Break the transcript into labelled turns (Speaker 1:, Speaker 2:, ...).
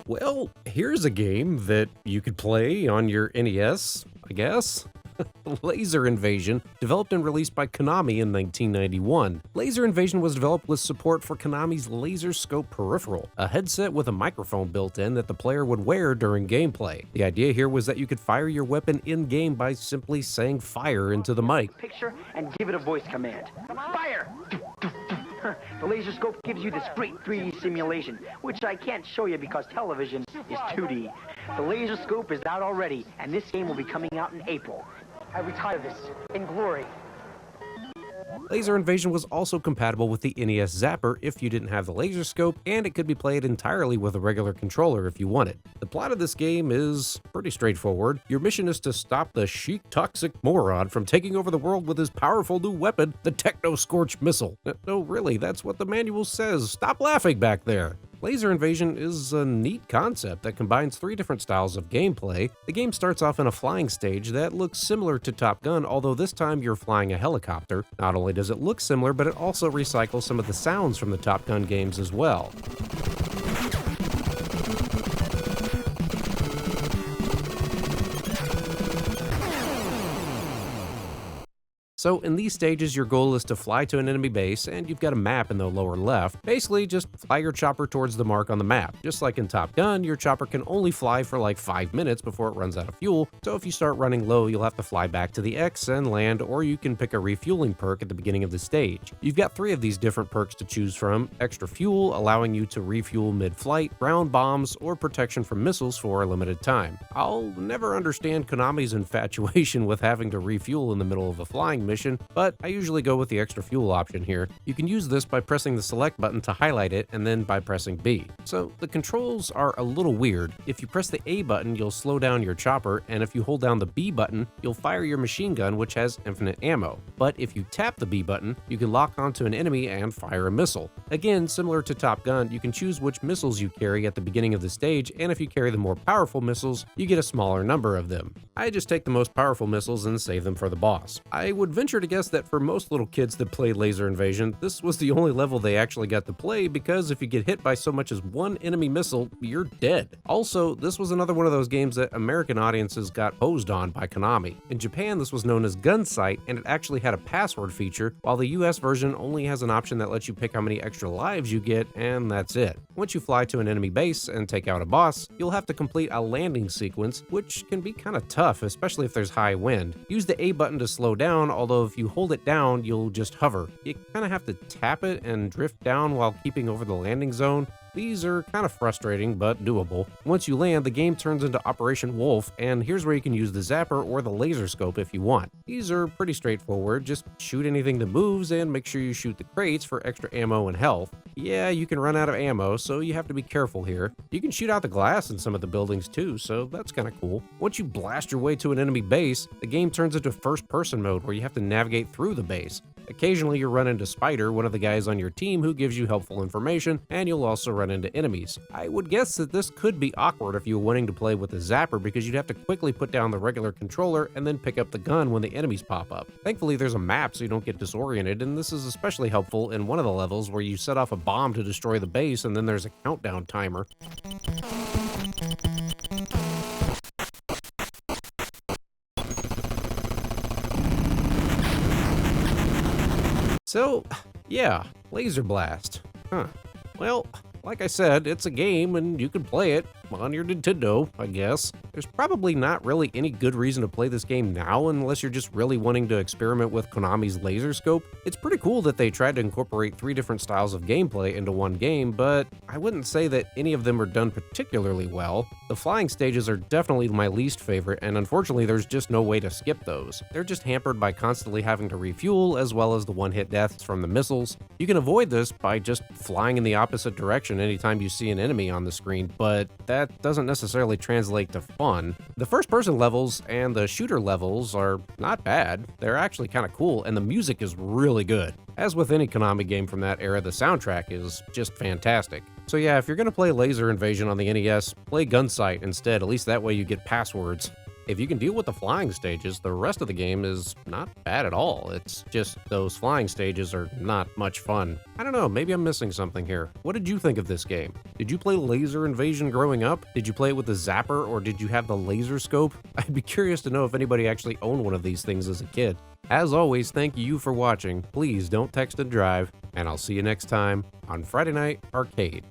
Speaker 1: Well, here's a game that you could play on your NES, I guess. Laser Invasion, developed and released by Konami in 1991. Laser Invasion was developed with support for Konami's Laser Scope peripheral, a headset with a microphone built in that the player would wear during gameplay. The idea here was that you could fire your weapon in-game by simply saying fire into the mic.
Speaker 2: Picture and give it a voice command. Fire! The laser scope gives you this great 3D simulation, which I can't show you because television is 2D. The laser scope is out already, and this game will be coming out in April. I retire this in glory.
Speaker 1: Laser Invasion was also compatible with the NES Zapper if you didn't have the laser scope, and it could be played entirely with a regular controller if you wanted. The plot of this game is pretty straightforward. Your mission is to stop the chic toxic moron from taking over the world with his powerful new weapon, the Techno-Scorch missile. No, really, that's what the manual says. Stop laughing back there. Laser Invasion is a neat concept that combines three different styles of gameplay. The game starts off in a flying stage that looks similar to Top Gun, although this time you're flying a helicopter. Not only does it look similar, but it also recycles some of the sounds from the Top Gun games as well. So in these stages, your goal is to fly to an enemy base, and you've got a map in the lower left. Basically, just fly your chopper towards the mark on the map. Just like in Top Gun, your chopper can only fly for like 5 minutes before it runs out of fuel, so if you start running low, you'll have to fly back to the X and land, or you can pick a refueling perk at the beginning of the stage. You've got 3 of these different perks to choose from: extra fuel, allowing you to refuel mid-flight, ground bombs, or protection from missiles for a limited time. I'll never understand Konami's infatuation with having to refuel in the middle of a flying mission, but I usually go with the extra fuel option here. You can use this by pressing the select button to highlight it, and then by pressing B. So the controls are a little weird. If you press the A button, you'll slow down your chopper, and if you hold down the B button, you'll fire your machine gun, which has infinite ammo. But if you tap the B button, you can lock onto an enemy and fire a missile. Again, similar to Top Gun, you can choose which missiles you carry at the beginning of the stage, and if you carry the more powerful missiles, you get a smaller number of them. I just take the most powerful missiles and save them for the boss. I would venture to guess that for most little kids that played Laser Invasion, this was the only level they actually got to play, because if you get hit by so much as one enemy missile, you're dead. Also, this was another one of those games that American audiences got hosed on by Konami. In Japan, this was known as Gunsight, and it actually had a password feature, while the US version only has an option that lets you pick how many extra lives you get, and that's it. Once you fly to an enemy base and take out a boss, you'll have to complete a landing sequence, which can be kind of tough, especially if there's high wind. Use the A button to slow down, although if you hold it down, you'll just hover. You kind of have to tap it and drift down while keeping over the landing zone. These are kind of frustrating, but doable. Once you land, the game turns into Operation Wolf, and here's where you can use the zapper or the laser scope if you want. These are pretty straightforward. Just shoot anything that moves and make sure you shoot the crates for extra ammo and health. Yeah, you can run out of ammo, so you have to be careful here. You can shoot out the glass in some of the buildings too, so that's kind of cool. Once you blast your way to an enemy base, the game turns into first-person mode where you have to navigate through the base. Occasionally you'll run into Spider, one of the guys on your team who gives you helpful information, and you'll also run into enemies. I would guess that this could be awkward if you were wanting to play with the zapper, because you'd have to quickly put down the regular controller and then pick up the gun when the enemies pop up. Thankfully there's a map so you don't get disoriented, and this is especially helpful in one of the levels where you set off a bomb to destroy the base, and then there's a countdown timer. So, yeah, Laser Blast. Well, like I said, it's a game and you can play it on your Nintendo, I guess. There's probably not really any good reason to play this game now unless you're just really wanting to experiment with Konami's laser scope. It's pretty cool that they tried to incorporate 3 different styles of gameplay into one game, but I wouldn't say that any of them are done particularly well. The flying stages are definitely my least favorite, and unfortunately there's just no way to skip those. They're just hampered by constantly having to refuel, as well as the one-hit deaths from the missiles. You can avoid this by just flying in the opposite direction anytime you see an enemy on the screen, but that doesn't necessarily translate to fun. The first-person levels and the shooter levels are not bad. They're actually kind of cool, and the music is really good. As with any Konami game from that era, the soundtrack is just fantastic. So yeah, if you're gonna play Laser Invasion on the NES, play Gunsight instead. At least that way you get passwords. If you can deal with the flying stages, the rest of the game is not bad at all. It's just those flying stages are not much fun. I don't know, maybe I'm missing something here. What did you think of this game? Did you play Laser Invasion growing up? Did you play it with the zapper, or did you have the laser scope? I'd be curious to know if anybody actually owned one of these things as a kid. As always, thank you for watching. Please don't text and drive, and I'll see you next time on Friday Night Arcade.